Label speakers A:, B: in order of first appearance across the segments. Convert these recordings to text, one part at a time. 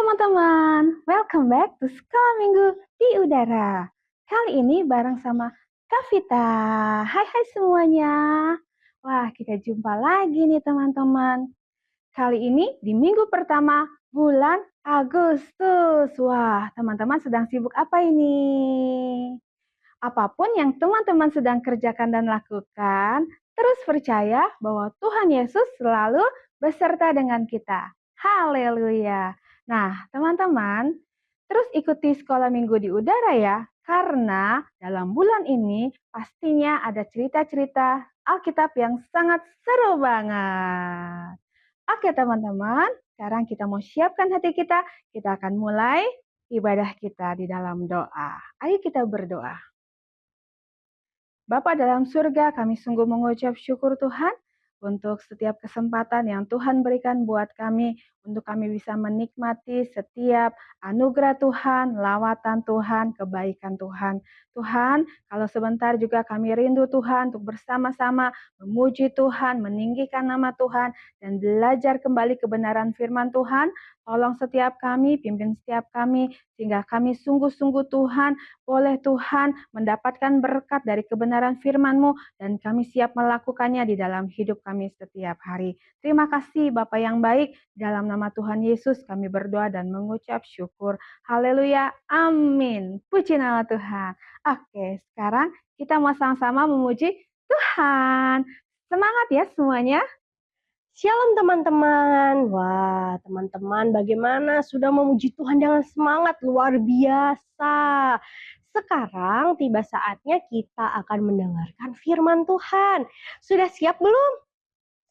A: teman-teman, welcome back to Sekolah Minggu di Udara. Kali ini bareng sama Kak Vita. Hai semuanya. Wah, kita jumpa lagi nih teman-teman. Kali ini di minggu pertama bulan Agustus. Wah, teman-teman sedang sibuk apa ini? Apapun yang teman-teman sedang kerjakan dan lakukan, terus percaya bahwa Tuhan Yesus selalu beserta dengan kita. Haleluya. Nah, teman-teman, terus ikuti sekolah minggu di udara ya, karena dalam bulan ini pastinya ada cerita-cerita Alkitab yang sangat seru banget. Oke teman-teman, sekarang kita mau siapkan hati kita akan mulai ibadah kita di dalam doa. Ayo kita berdoa. Bapa dalam surga, kami sungguh mengucap syukur Tuhan untuk setiap kesempatan yang Tuhan berikan buat kami, untuk kami bisa menikmati setiap anugerah Tuhan, lawatan Tuhan, kebaikan Tuhan. Tuhan, kalau sebentar juga kami rindu Tuhan untuk bersama-sama memuji Tuhan, meninggikan nama Tuhan, dan belajar kembali kebenaran firman Tuhan. Tolong setiap kami, pimpin setiap kami, sehingga kami sungguh-sungguh Tuhan, boleh Tuhan mendapatkan berkat dari kebenaran firman-Mu dan kami siap melakukannya di dalam hidup kami setiap hari. Terima kasih Bapa yang baik, dalam nama Tuhan Yesus kami berdoa dan mengucap syukur. Haleluya, amin. Puji nama Tuhan. Oke, sekarang kita mau sama-sama memuji Tuhan. Semangat ya semuanya.
B: Shalom teman-teman. Wah, teman-teman bagaimana sudah memuji Tuhan dengan semangat luar biasa. Sekarang tiba saatnya kita akan mendengarkan firman Tuhan. Sudah siap belum?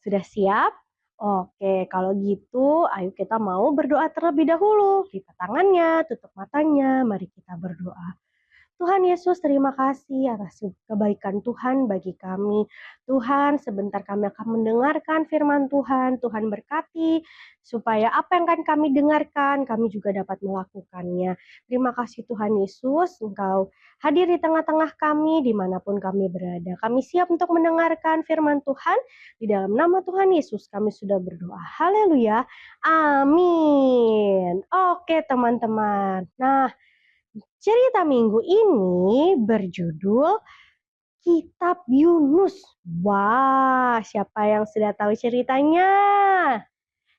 B: Sudah siap? Oke, kalau gitu ayo kita mau berdoa terlebih dahulu. Lipat tangannya, tutup matanya, mari kita berdoa. Tuhan Yesus, terima kasih atas kebaikan Tuhan bagi kami. Tuhan, sebentar kami akan mendengarkan firman Tuhan. Tuhan berkati supaya apa yang akan kami dengarkan, kami juga dapat melakukannya. Terima kasih Tuhan Yesus, Engkau hadir di tengah-tengah kami dimanapun kami berada. Kami siap untuk mendengarkan firman Tuhan. Di dalam nama Tuhan Yesus kami sudah berdoa. Haleluya. Amin. Oke teman-teman. Nah, cerita minggu ini berjudul Kitab Yunus. Wah, siapa yang sudah tahu ceritanya?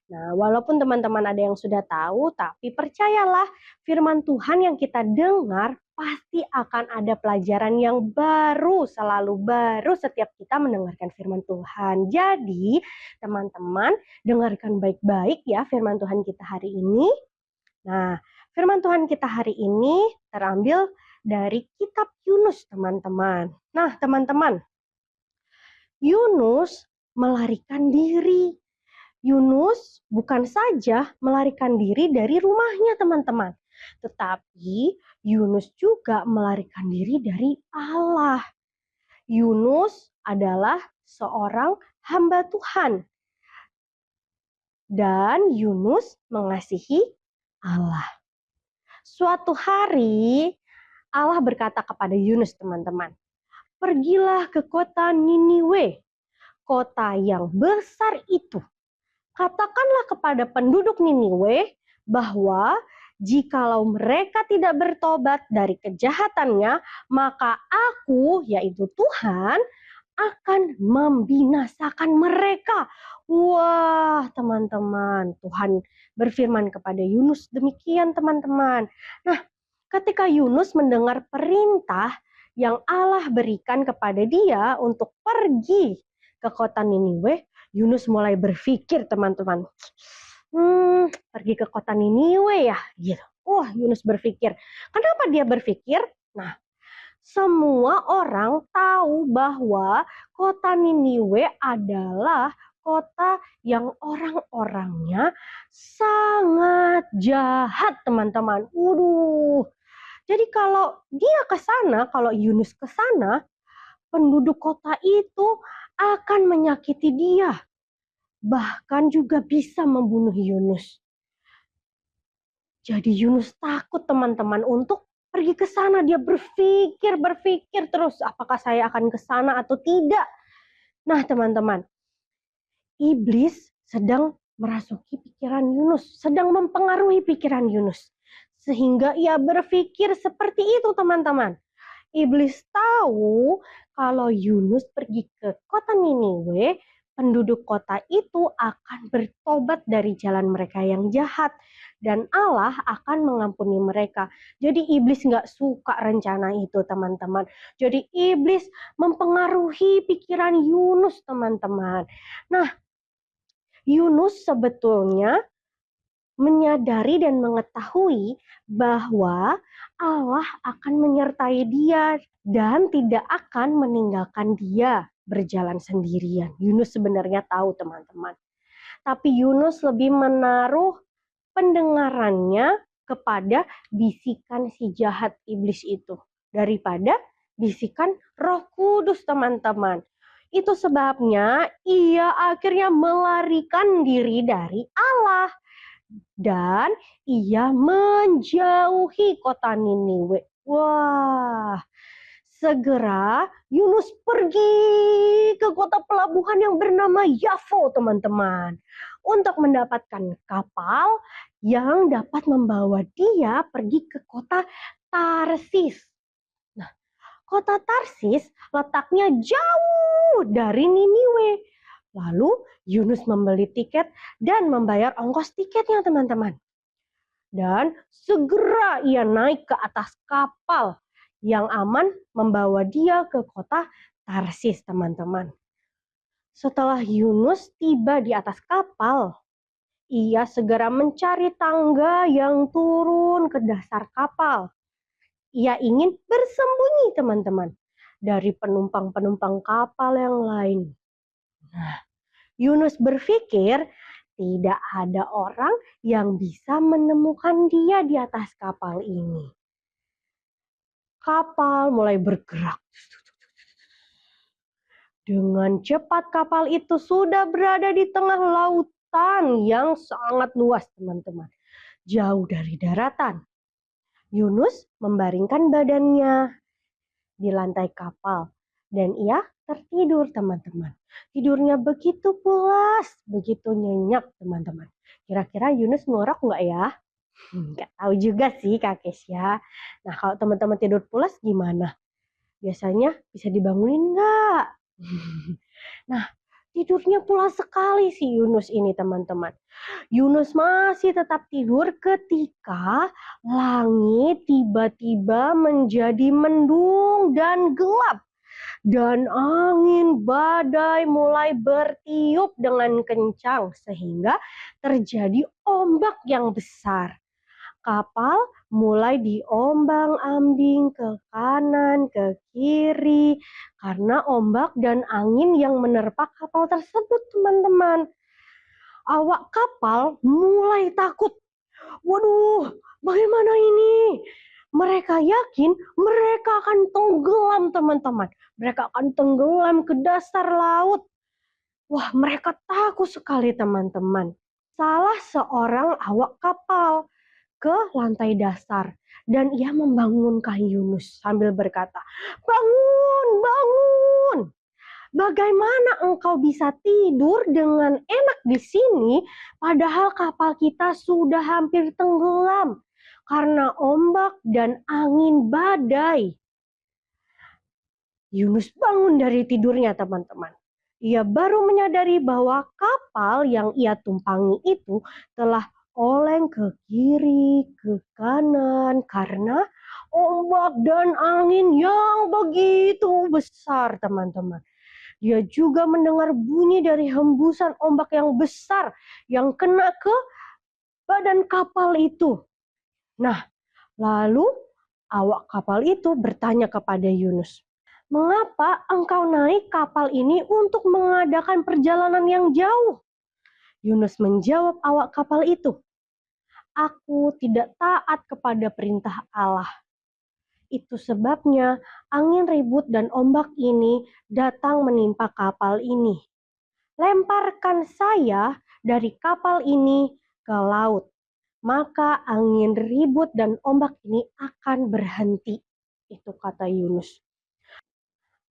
B: Nah, walaupun teman-teman ada yang sudah tahu, tapi percayalah firman Tuhan yang kita dengar pasti akan ada pelajaran yang baru, selalu baru setiap kita mendengarkan firman Tuhan. Jadi, teman-teman dengarkan baik-baik ya firman Tuhan kita hari ini. Nah, firman Tuhan kita hari ini terambil dari kitab Yunus, teman-teman. Nah, teman-teman, Yunus melarikan diri. Yunus bukan saja melarikan diri dari rumahnya, teman-teman. Tetapi Yunus juga melarikan diri dari Allah. Yunus adalah seorang hamba Tuhan. Dan Yunus mengasihi Allah. Suatu hari Allah berkata kepada Yunus, teman-teman, pergilah ke kota Niniwe, kota yang besar itu. Katakanlah kepada penduduk Niniwe bahwa jikalau mereka tidak bertobat dari kejahatannya, maka aku, yaitu Tuhan, akan membinasakan mereka. Wah, teman-teman, Tuhan berfirman kepada Yunus demikian, teman-teman. Nah, ketika Yunus mendengar perintah yang Allah berikan kepada dia untuk pergi ke kota Niniwe, Yunus mulai berpikir, teman-teman. Pergi ke kota Niniwe ya, gitu. Wah, Yunus berpikir. Kenapa dia berpikir? Nah, semua orang tahu bahwa kota Niniwe adalah kota yang orang-orangnya sangat jahat, teman-teman. Waduh. Jadi kalau dia ke sana, kalau Yunus ke sana, penduduk kota itu akan menyakiti dia. Bahkan juga bisa membunuh Yunus. Jadi Yunus takut, teman-teman, untuk pergi ke sana. Dia berpikir terus, apakah saya akan ke sana atau tidak. Nah, teman-teman, iblis sedang merasuki pikiran Yunus, sedang mempengaruhi pikiran Yunus. Sehingga ia berpikir seperti itu, teman-teman. Iblis tahu kalau Yunus pergi ke kota Niniwe, penduduk kota itu akan bertobat dari jalan mereka yang jahat dan Allah akan mengampuni mereka. Jadi iblis nggak suka rencana itu, teman-teman. Jadi iblis mempengaruhi pikiran Yunus, teman-teman. Nah, Yunus sebetulnya menyadari dan mengetahui bahwa Allah akan menyertai dia dan tidak akan meninggalkan dia berjalan sendirian. Yunus sebenarnya tahu, teman-teman. Tapi Yunus lebih menaruh pendengarannya kepada bisikan si jahat iblis itu daripada bisikan Roh Kudus, teman-teman. Itu sebabnya ia akhirnya melarikan diri dari Allah dan ia menjauhi kota Niniwe. Wah, segera Yunus pergi ke kota pelabuhan yang bernama Yafo, teman-teman, untuk mendapatkan kapal yang dapat membawa dia pergi ke kota Tarsis. Nah, kota Tarsis letaknya jauh dari Niniwe. Lalu Yunus membeli tiket dan membayar ongkos tiketnya, teman-teman. Dan segera ia naik ke atas kapal yang aman membawa dia ke kota Tarsis, teman-teman. Setelah Yunus tiba di atas kapal, ia segera mencari tangga yang turun ke dasar kapal. Ia ingin bersembunyi, teman-teman, dari penumpang-penumpang kapal yang lain. Nah, Yunus berpikir tidak ada orang yang bisa menemukan dia di atas kapal ini. Kapal mulai bergerak. Dengan cepat kapal itu sudah berada di tengah lautan yang sangat luas, teman-teman. Jauh dari daratan. Yunus membaringkan badannya di lantai kapal dan ia tertidur, teman-teman. Tidurnya begitu pulas, begitu nyenyak, teman-teman. Kira-kira Yunus ngorok nggak ya? Nggak tahu juga sih, Kak Kesya. Nah, kalau teman-teman tidur pulas gimana? Biasanya bisa dibangunin nggak? Nah, tidurnya pulas sekali si Yunus ini, teman-teman. Yunus masih tetap tidur ketika langit tiba-tiba menjadi mendung dan gelap. Dan angin badai mulai bertiup dengan kencang sehingga terjadi ombak yang besar. Kapal mulai diombang-ambing ke kanan, ke kiri karena ombak dan angin yang menerpa kapal tersebut, teman-teman. Awak kapal mulai takut. Waduh, bagaimana ini? Mereka yakin mereka akan tenggelam, teman-teman. Mereka akan tenggelam ke dasar laut. Wah, mereka takut sekali, teman-teman. Salah seorang awak kapal ke lantai dasar dan ia membangunkan Yunus sambil berkata, "Bangun, bangun! Bagaimana engkau bisa tidur dengan enak di sini padahal kapal kita sudah hampir tenggelam karena ombak dan angin badai?" Yunus bangun dari tidurnya, teman-teman. Ia baru menyadari bahwa kapal yang ia tumpangi itu telah oleng ke kiri, ke kanan karena ombak dan angin yang begitu besar, teman-teman. Dia juga mendengar bunyi dari hembusan ombak yang besar yang kena ke badan kapal itu. Nah, lalu awak kapal itu bertanya kepada Yunus, "Mengapa engkau naik kapal ini untuk mengadakan perjalanan yang jauh?" Yunus menjawab awak kapal itu, "Aku tidak taat kepada perintah Allah. Itu sebabnya angin ribut dan ombak ini datang menimpa kapal ini. Lemparkan saya dari kapal ini ke laut, maka angin ribut dan ombak ini akan berhenti." Itu kata Yunus.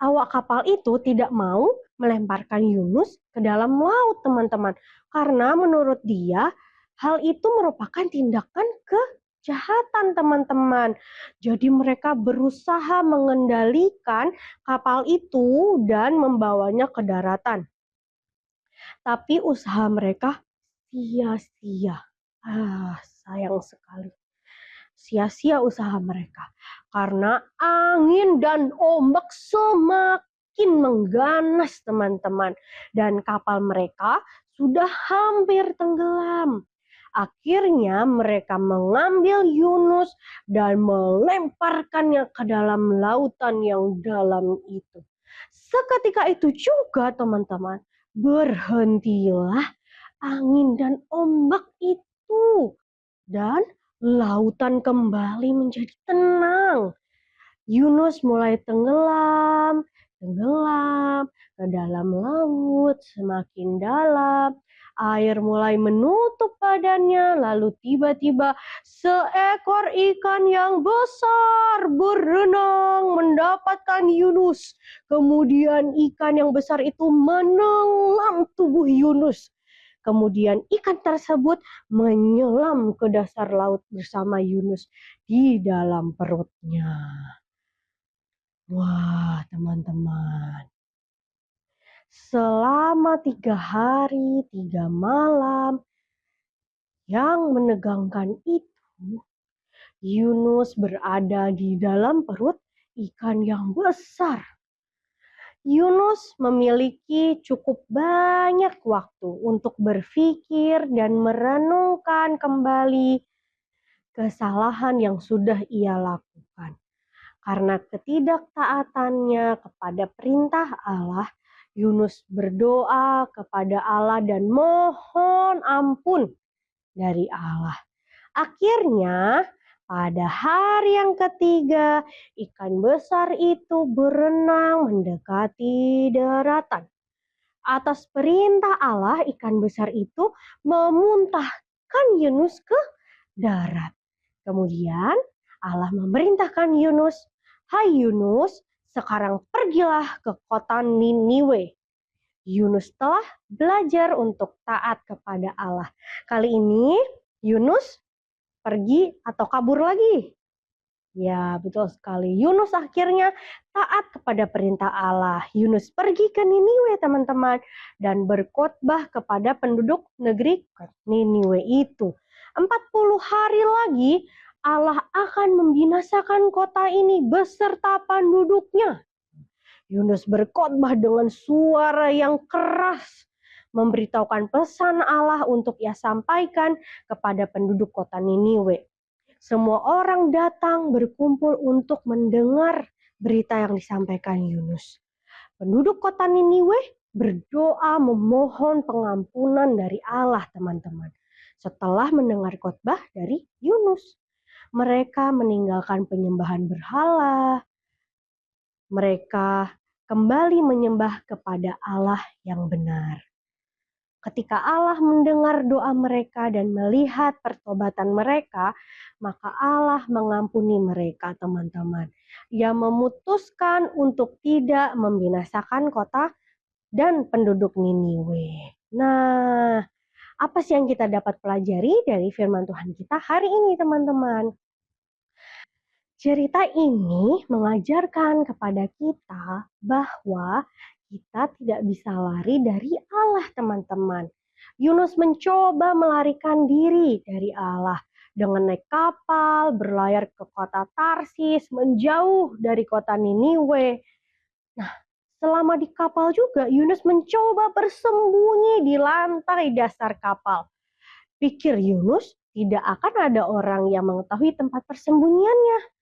B: Awak kapal itu tidak mau melemparkan Yunus ke dalam laut, teman-teman. Karena menurut dia, hal itu merupakan tindakan kejahatan, teman-teman. Jadi mereka berusaha mengendalikan kapal itu dan membawanya ke daratan. Tapi usaha mereka sia-sia. Sayang sekali. Sia-sia usaha mereka. Karena angin dan ombak semakin mengganas, teman-teman. Dan kapal mereka sudah hampir tenggelam. Akhirnya mereka mengambil Yunus dan melemparkannya ke dalam lautan yang dalam itu. Seketika itu juga, teman-teman, berhentilah angin dan ombak itu. Dan lautan kembali menjadi tenang. Yunus mulai tenggelam ke dalam laut semakin dalam. Air mulai menutup badannya, lalu tiba-tiba seekor ikan yang besar berenang mendapatkan Yunus. Kemudian ikan yang besar itu menelan tubuh Yunus. Kemudian ikan tersebut menyelam ke dasar laut bersama Yunus di dalam perutnya. Wah, teman-teman. Selama 3 hari, 3 malam yang menegangkan itu, Yunus berada di dalam perut ikan yang besar. Yunus memiliki cukup banyak waktu untuk berpikir dan merenungkan kembali kesalahan yang sudah ia lakukan. Karena ketidaktaatannya kepada perintah Allah, Yunus berdoa kepada Allah dan mohon ampun dari Allah. Akhirnya, pada hari yang ketiga, ikan besar itu berenang mendekati daratan. Atas perintah Allah, ikan besar itu memuntahkan Yunus ke darat. Kemudian Allah memerintahkan Yunus, "Hai Yunus, sekarang pergilah ke kota Niniwe." Yunus telah belajar untuk taat kepada Allah. Kali ini Yunus pergi atau kabur lagi? Ya, betul sekali. Yunus akhirnya taat kepada perintah Allah. Yunus pergi ke Niniwe, teman-teman, dan berkhotbah kepada penduduk negeri Niniwe itu. 40 hari lagi Allah akan membinasakan kota ini beserta penduduknya. Yunus berkhotbah dengan suara yang keras, memberitahukan pesan Allah untuk ia sampaikan kepada penduduk kota Niniwe. Semua orang datang berkumpul untuk mendengar berita yang disampaikan Yunus. Penduduk kota Niniwe berdoa memohon pengampunan dari Allah, teman-teman. Setelah mendengar khotbah dari Yunus, mereka meninggalkan penyembahan berhala. Mereka kembali menyembah kepada Allah yang benar. Ketika Allah mendengar doa mereka dan melihat pertobatan mereka, maka Allah mengampuni mereka, teman-teman. Ia memutuskan untuk tidak membinasakan kota dan penduduk Niniwe. Nah, apa sih yang kita dapat pelajari dari firman Tuhan kita hari ini, teman-teman? Cerita ini mengajarkan kepada kita bahwa kita tidak bisa lari dari Allah, teman-teman. Yunus mencoba melarikan diri dari Allah dengan naik kapal, berlayar ke kota Tarsis, menjauh dari kota Niniwe. Nah, selama di kapal juga Yunus mencoba bersembunyi di lantai dasar kapal. Pikir Yunus tidak akan ada orang yang mengetahui tempat persembunyiannya.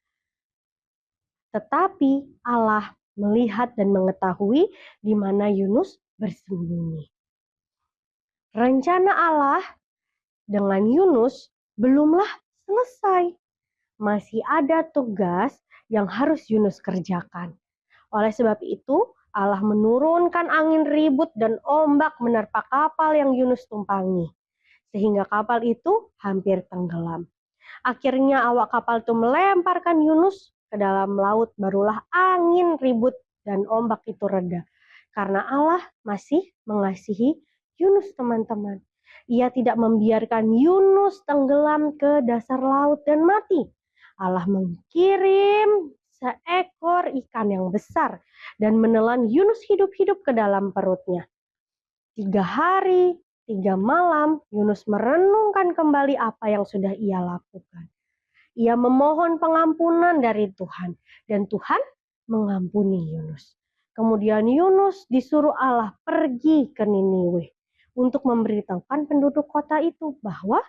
B: Tetapi Allah melihat dan mengetahui di mana Yunus bersembunyi. Rencana Allah dengan Yunus belumlah selesai. Masih ada tugas yang harus Yunus kerjakan. Oleh sebab itu, Allah menurunkan angin ribut dan ombak menerpa kapal yang Yunus tumpangi. Sehingga kapal itu hampir tenggelam. Akhirnya awak kapal itu melemparkan Yunus ke dalam laut, barulah angin ribut dan ombak itu reda. Karena Allah masih mengasihi Yunus, teman-teman. Ia tidak membiarkan Yunus tenggelam ke dasar laut dan mati. Allah mengirim seekor ikan yang besar dan menelan Yunus hidup-hidup ke dalam perutnya. 3 hari, 3 malam, Yunus merenungkan kembali apa yang sudah ia lakukan. Ia memohon pengampunan dari Tuhan, dan Tuhan mengampuni Yunus. Kemudian Yunus disuruh Allah pergi ke Niniwe untuk memberitahukan penduduk kota itu bahwa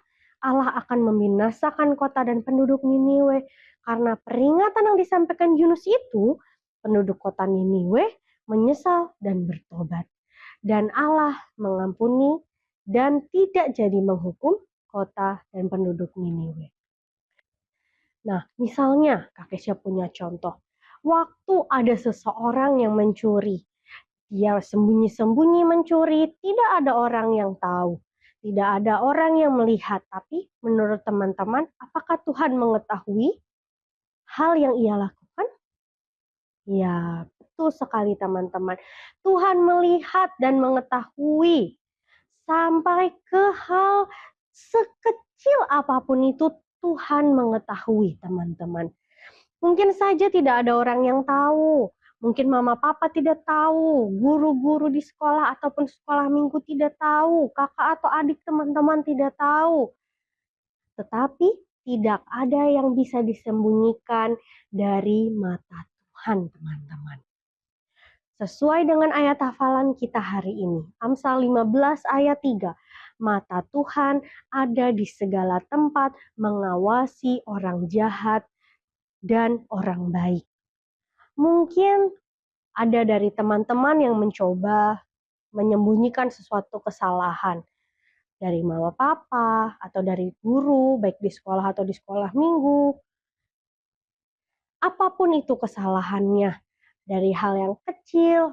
B: Allah akan membinasakan kota dan penduduk Niniwe. Karena peringatan yang disampaikan Yunus itu, penduduk kota Niniwe menyesal dan bertobat. Dan Allah mengampuni dan tidak jadi menghukum kota dan penduduk Niniwe. Nah, misalnya Kak Kesha punya contoh. Waktu ada seseorang yang mencuri, dia sembunyi-sembunyi mencuri, tidak ada orang yang tahu, tidak ada orang yang melihat. Tapi menurut teman-teman, apakah Tuhan mengetahui hal yang ia lakukan? Ya, betul sekali teman-teman. Tuhan melihat dan mengetahui sampai ke hal sekecil apapun itu Tuhan mengetahui, teman-teman. Mungkin saja tidak ada orang yang tahu. Mungkin mama papa tidak tahu, guru-guru di sekolah ataupun sekolah minggu tidak tahu, kakak atau adik teman-teman tidak tahu. Tetapi tidak ada yang bisa disembunyikan dari mata Tuhan, teman-teman. Sesuai dengan ayat hafalan kita hari ini, Amsal 15 ayat 3. Mata Tuhan ada di segala tempat mengawasi orang jahat dan orang baik. Mungkin ada dari teman-teman yang mencoba menyembunyikan sesuatu kesalahan dari mama papa atau dari guru, baik di sekolah atau di sekolah minggu. Apapun itu kesalahannya, dari hal yang kecil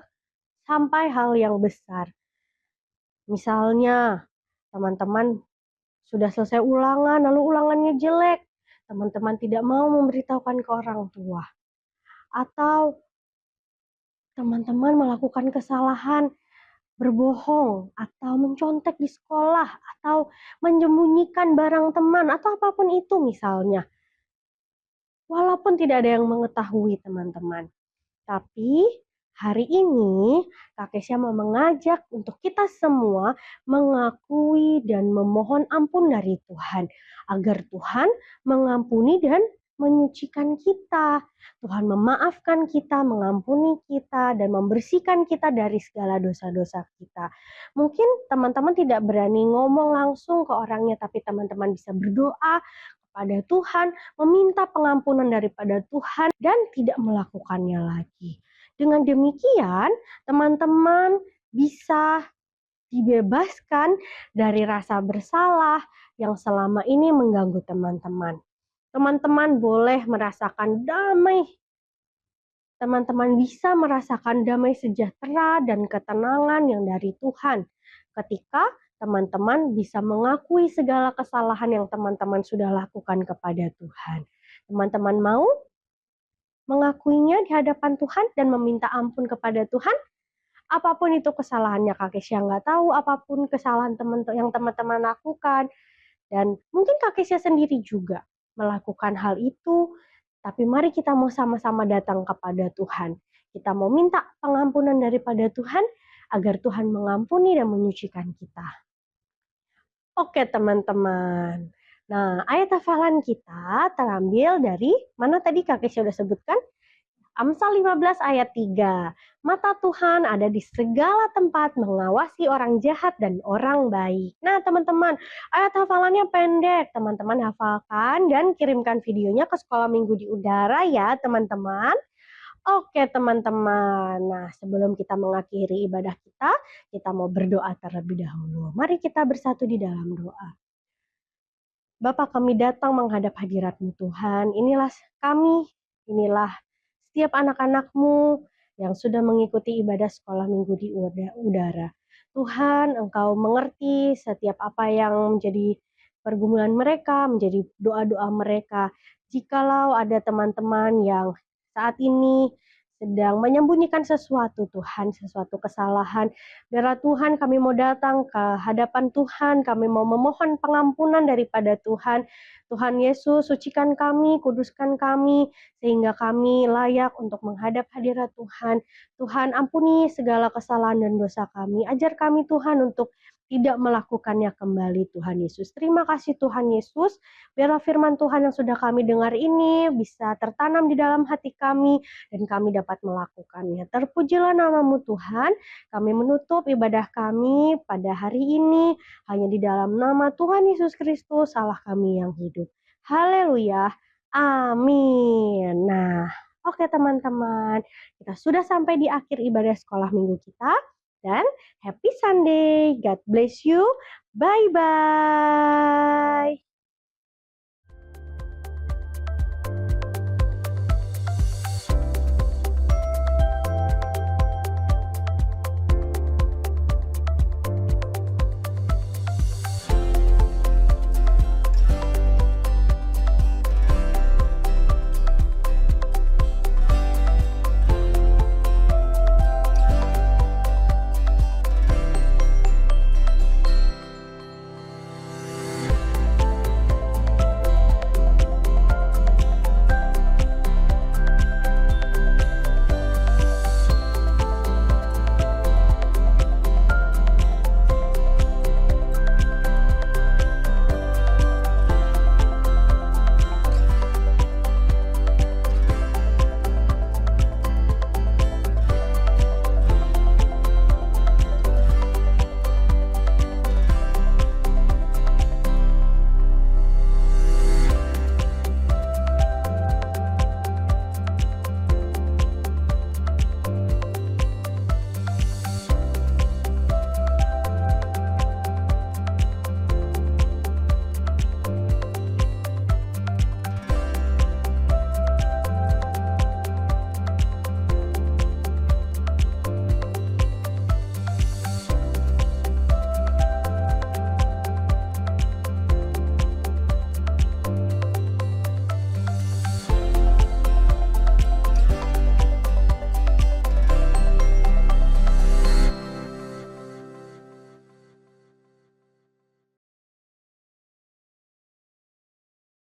B: sampai hal yang besar. Misalnya, teman-teman sudah selesai ulangan, lalu ulangannya jelek. Teman-teman tidak mau memberitahukan ke orang tua. Atau teman-teman melakukan kesalahan berbohong atau mencontek di sekolah atau menyembunyikan barang teman atau apapun itu misalnya. Walaupun tidak ada yang mengetahui teman-teman. Tapi hari ini Kak Kesha mau mengajak untuk kita semua mengakui dan memohon ampun dari Tuhan. Agar Tuhan mengampuni dan menyucikan kita. Tuhan memaafkan kita, mengampuni kita, dan membersihkan kita dari segala dosa-dosa kita. Mungkin teman-teman tidak berani ngomong langsung ke orangnya, tapi teman-teman bisa berdoa kepada Tuhan, meminta pengampunan daripada Tuhan, dan tidak melakukannya lagi. Dengan demikian, teman-teman bisa dibebaskan dari rasa bersalah yang selama ini mengganggu teman-teman. Teman-teman boleh merasakan damai. Teman-teman bisa merasakan damai sejahtera dan ketenangan yang dari Tuhan ketika teman-teman bisa mengakui segala kesalahan yang teman-teman sudah lakukan kepada Tuhan. Teman-teman mau mengakuinya di hadapan Tuhan dan meminta ampun kepada Tuhan? Apapun itu kesalahannya, Kak Kesha nggak tahu apapun kesalahan yang teman-teman lakukan. Dan mungkin Kak Kesha sendiri juga melakukan hal itu, tapi mari kita mau sama-sama datang kepada Tuhan. Kita mau minta pengampunan daripada Tuhan, agar Tuhan mengampuni dan menyucikan kita. Oke teman-teman. Nah, ayat hafalan kita terambil dari, mana tadi Kak Kesha sudah sebutkan? Amsal 15 ayat 3. Mata Tuhan ada di segala tempat mengawasi orang jahat dan orang baik. Nah teman-teman, ayat hafalannya pendek. Teman-teman hafalkan dan kirimkan videonya ke Sekolah Minggu di Udara ya teman-teman. Oke teman-teman, nah sebelum kita mengakhiri ibadah kita mau berdoa terlebih dahulu. Mari kita bersatu di dalam doa. Bapa, kami datang menghadap hadirat-Mu Tuhan. Inilah kami, inilah setiap anak-anak-Mu yang sudah mengikuti ibadah sekolah minggu di udara. Tuhan, Engkau mengerti setiap apa yang menjadi pergumulan mereka, menjadi doa-doa mereka. Jikalau ada teman-teman yang saat ini sedang menyembunyikan sesuatu Tuhan, sesuatu kesalahan. Biarlah Tuhan kami mau datang ke hadapan Tuhan, kami mau memohon pengampunan daripada Tuhan. Tuhan Yesus, sucikan kami, kuduskan kami, sehingga kami layak untuk menghadap hadirat Tuhan. Tuhan ampuni segala kesalahan dan dosa kami. Ajar kami Tuhan untuk tidak melakukannya kembali Tuhan Yesus. Terima kasih Tuhan Yesus. Biarlah firman Tuhan yang sudah kami dengar ini bisa tertanam di dalam hati kami dan kami dapat melakukannya. Terpujilah namamu Tuhan. Kami menutup ibadah kami pada hari ini hanya di dalam nama Tuhan Yesus Kristus, Allah kami yang hidup. Haleluya. Amin. Nah, oke teman-teman. Kita sudah sampai di akhir ibadah sekolah minggu kita. Dan happy Sunday. God bless you. Bye-bye.